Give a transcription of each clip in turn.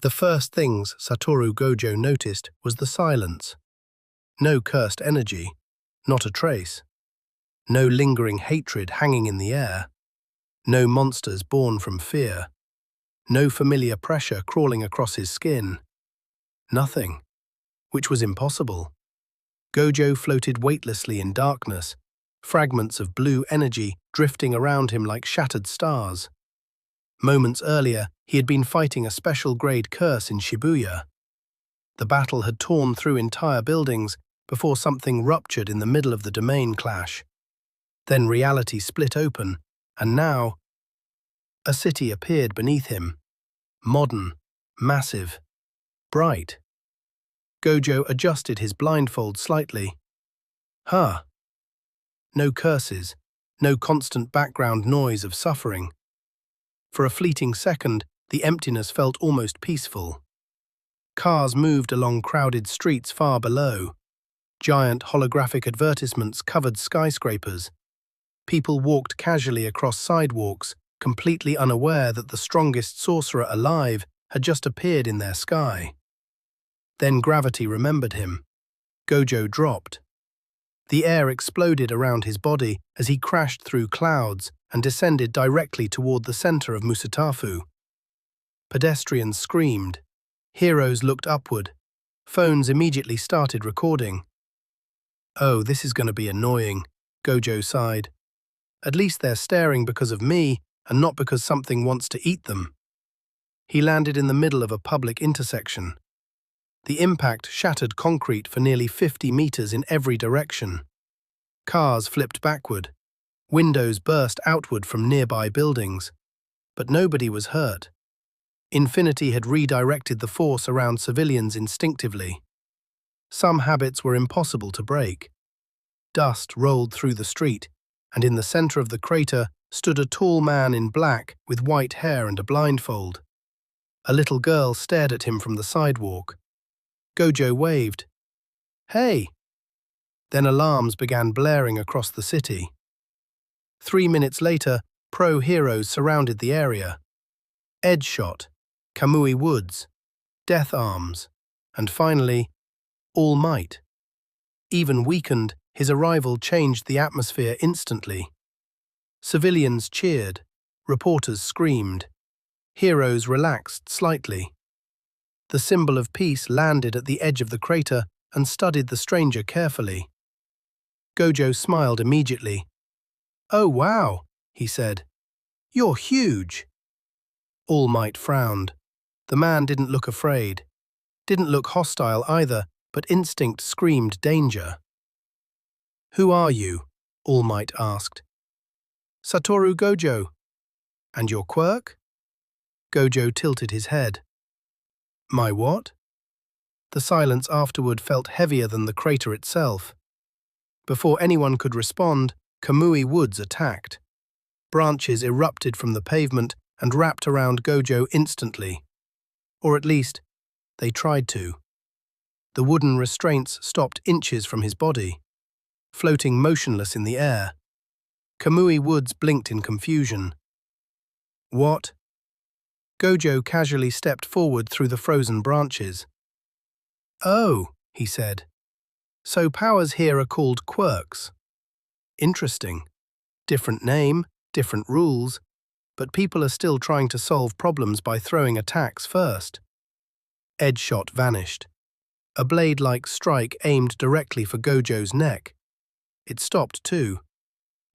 The first things Satoru Gojo noticed was the silence. No cursed energy, not a trace. No lingering hatred hanging in the air. No monsters born from fear. No familiar pressure crawling across his skin. Nothing, which was impossible. Gojo floated weightlessly in darkness, fragments of blue energy drifting around him like shattered stars. Moments earlier, he had been fighting a special-grade curse in Shibuya. The battle had torn through entire buildings before something ruptured in the middle of the domain clash. Then reality split open, and now a city appeared beneath him. Modern, massive, bright. Gojo adjusted his blindfold slightly. No curses, no constant background noise of suffering. For a fleeting second, the emptiness felt almost peaceful. Cars moved along crowded streets far below. Giant holographic advertisements covered skyscrapers. People walked casually across sidewalks, completely unaware that the strongest sorcerer alive had just appeared in their sky. Then gravity remembered him. Gojo dropped. The air exploded around his body as he crashed through clouds and descended directly toward the center of Musutafu. Pedestrians screamed. Heroes looked upward. Phones immediately started recording. "Oh, this is going to be annoying," Gojo sighed. "At least they're staring because of me and not because something wants to eat them." He landed in the middle of a public intersection. The impact shattered concrete for nearly 50 meters in every direction. Cars flipped backward. Windows burst outward from nearby buildings. But nobody was hurt. Infinity had redirected the force around civilians instinctively. Some habits were impossible to break. Dust rolled through the street, and in the center of the crater stood a tall man in black with white hair and a blindfold. A little girl stared at him from the sidewalk. Gojo waved. "Hey!" Then alarms began blaring across the city. 3 minutes later, pro-heroes surrounded the area. Edge Shot, Kamui Woods, Death Arms, and finally, All Might. Even weakened, his arrival changed the atmosphere instantly. Civilians cheered, reporters screamed. Heroes relaxed slightly. The symbol of peace landed at the edge of the crater and studied the stranger carefully. Gojo smiled immediately. "Oh wow," he said. "You're huge." All Might frowned. The man didn't look afraid. Didn't look hostile either, but instinct screamed danger. "Who are you?" All Might asked. "Satoru Gojo." "And your quirk?" Gojo tilted his head. "My what?" The silence afterward felt heavier than the crater itself. Before anyone could respond, Kamui Woods attacked. Branches erupted from the pavement and wrapped around Gojo instantly. Or at least, they tried to. The wooden restraints stopped inches from his body, floating motionless in the air. Kamui Woods blinked in confusion. "What?" Gojo casually stepped forward through the frozen branches. "Oh," he said. "So powers here are called quirks. Interesting. Different name, different rules, but people are still trying to solve problems by throwing attacks first." Edge Shot vanished. A blade-like strike aimed directly for Gojo's neck. It stopped too.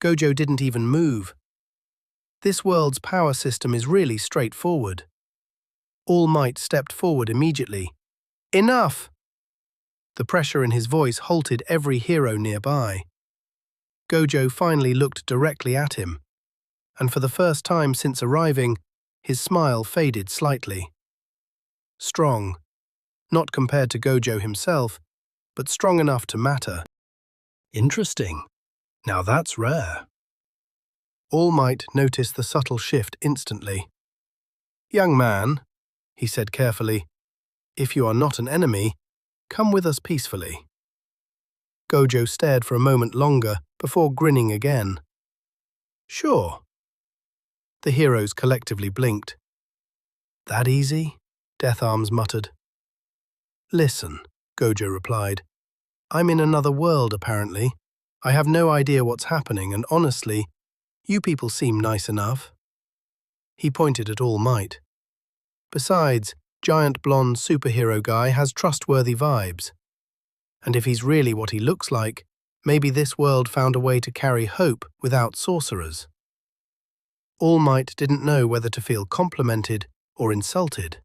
Gojo didn't even move. This world's power system is really straightforward. All Might stepped forward immediately. "Enough!" The pressure in his voice halted every hero nearby. Gojo finally looked directly at him, and for the first time since arriving, his smile faded slightly. Strong, not compared to Gojo himself, but strong enough to matter. "Interesting. Now that's rare." All Might noticed the subtle shift instantly. "Young man," he said carefully, "if you are not an enemy, come with us peacefully." Gojo stared for a moment longer before grinning again. "Sure." The heroes collectively blinked. "That easy?" Death Arms muttered. Listen, Gojo replied. I'm in another world, apparently. I have no idea what's happening, and honestly, you people seem nice enough. He pointed at All Might. Besides, giant blonde superhero guy has trustworthy vibes. And if he's really what he looks like, maybe this world found a way to carry hope without sorcerers. All Might didn't know whether to feel complimented or insulted.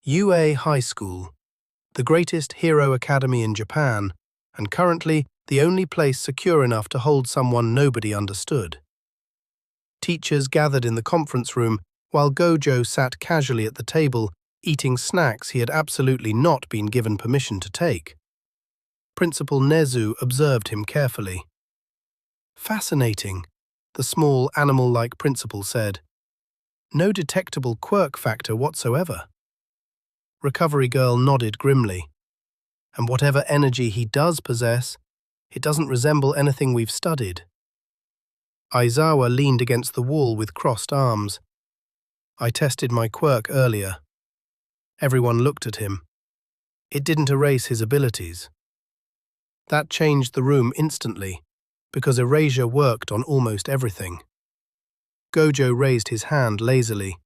UA High School, the greatest hero academy in Japan, and currently the only place secure enough to hold someone nobody understood. Teachers gathered in the conference room while Gojo sat casually at the table, eating snacks he had absolutely not been given permission to take. Principal Nezu observed him carefully. Fascinating, the small animal-like principal said. No detectable quirk factor whatsoever. Recovery Girl nodded grimly. And whatever energy he does possess, it doesn't resemble anything we've studied. Aizawa leaned against the wall with crossed arms. I tested my quirk earlier. Everyone looked at him. It didn't erase his abilities. That changed the room instantly, because Erasure worked on almost everything. Gojo raised his hand lazily.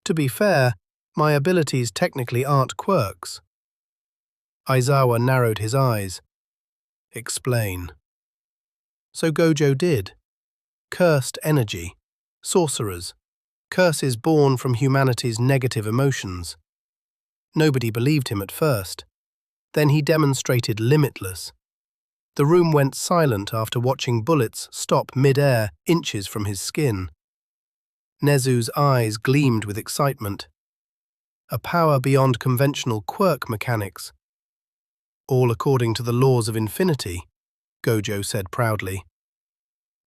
To be fair, my abilities technically aren't quirks. Aizawa narrowed his eyes. Explain. So Gojo did. Cursed energy, sorcerers, curses born from humanity's negative emotions. Nobody believed him at first. Then he demonstrated limitless. The room went silent after watching bullets stop mid-air inches from his skin. Nezu's eyes gleamed with excitement. A power beyond conventional quirk mechanics. All according to the laws of infinity, Gojo said proudly.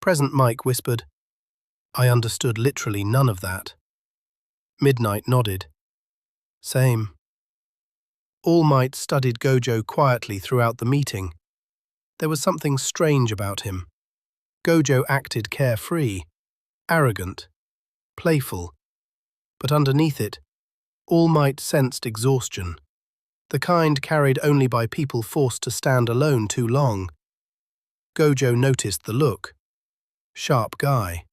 Present Mike whispered, I understood literally none of that. Midnight nodded. Same. All Might studied Gojo quietly throughout the meeting. There was something strange about him. Gojo acted carefree, arrogant, playful. But underneath it, All Might sensed exhaustion, the kind carried only by people forced to stand alone too long. Gojo noticed the look. Sharp guy.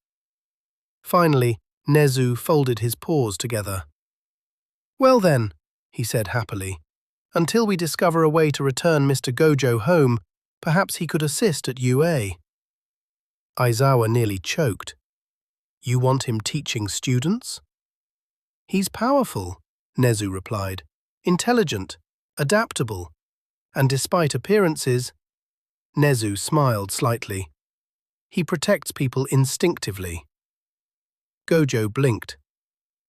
Finally, Nezu folded his paws together. Well then, he said happily, until we discover a way to return Mr. Gojo home, perhaps he could assist at UA. Aizawa nearly choked. You want him teaching students? He's powerful, Nezu replied, intelligent, adaptable, and despite appearances, Nezu smiled slightly. He protects people instinctively. Gojo blinked.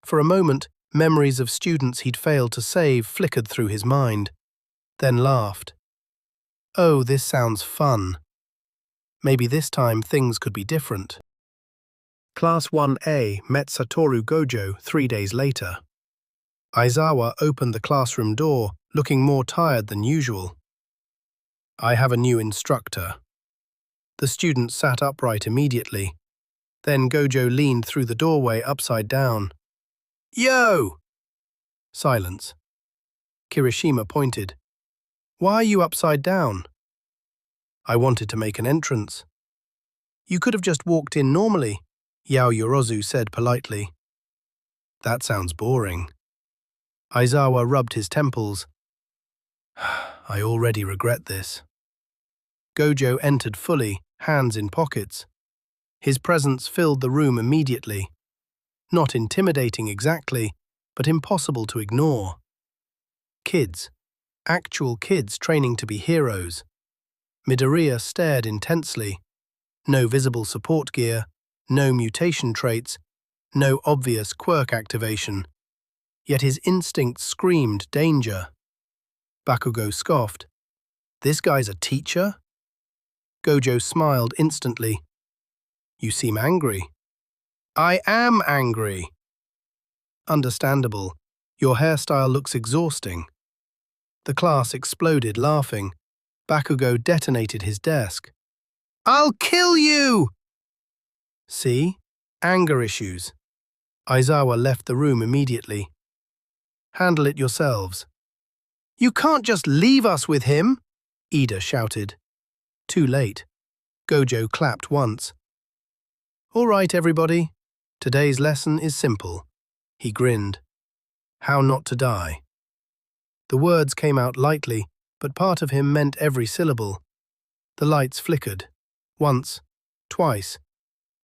For a moment, memories of students he'd failed to save flickered through his mind, then laughed. Oh, this sounds fun. Maybe this time things could be different. Class 1A met Satoru Gojo 3 days later. Aizawa opened the classroom door, looking more tired than usual. I have a new instructor. The student sat upright immediately. Then Gojo leaned through the doorway upside down. Yo! Silence. Kirishima pointed. Why are you upside down? I wanted to make an entrance. You could have just walked in normally, Yaoyorozu said politely. That sounds boring. Aizawa rubbed his temples. I already regret this. Gojo entered fully, hands in pockets. His presence filled the room immediately. Not intimidating exactly, but impossible to ignore. Kids. Actual kids training to be heroes. Midoriya stared intensely. No visible support gear, no mutation traits, no obvious quirk activation. Yet his instincts screamed danger. Bakugo scoffed. This guy's a teacher? Gojo smiled instantly. You seem angry. I am angry. Understandable. Your hairstyle looks exhausting. The class exploded laughing. Bakugo detonated his desk. I'll kill you! See? Anger issues. Aizawa left the room immediately. Handle it yourselves." "You can't just leave us with him," Ida shouted. Too late. Gojo clapped once. "All right, everybody. Today's lesson is simple." He grinned. "How not to die." The words came out lightly, but part of him meant every syllable. The lights flickered. Once, twice.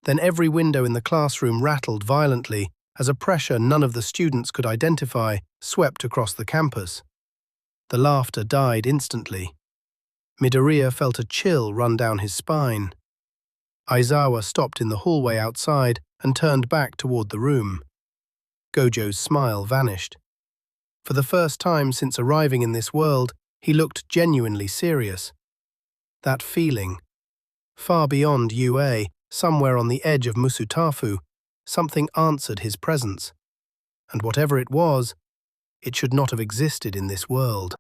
Then every window in the classroom rattled violently as a pressure none of the students could identify swept across the campus. The laughter died instantly. Midoriya felt a chill run down his spine. Aizawa stopped in the hallway outside and turned back toward the room. Gojo's smile vanished. For the first time since arriving in this world, he looked genuinely serious. That feeling, far beyond UA, somewhere on the edge of Musutafu, something answered his presence. And whatever it was, it should not have existed in this world.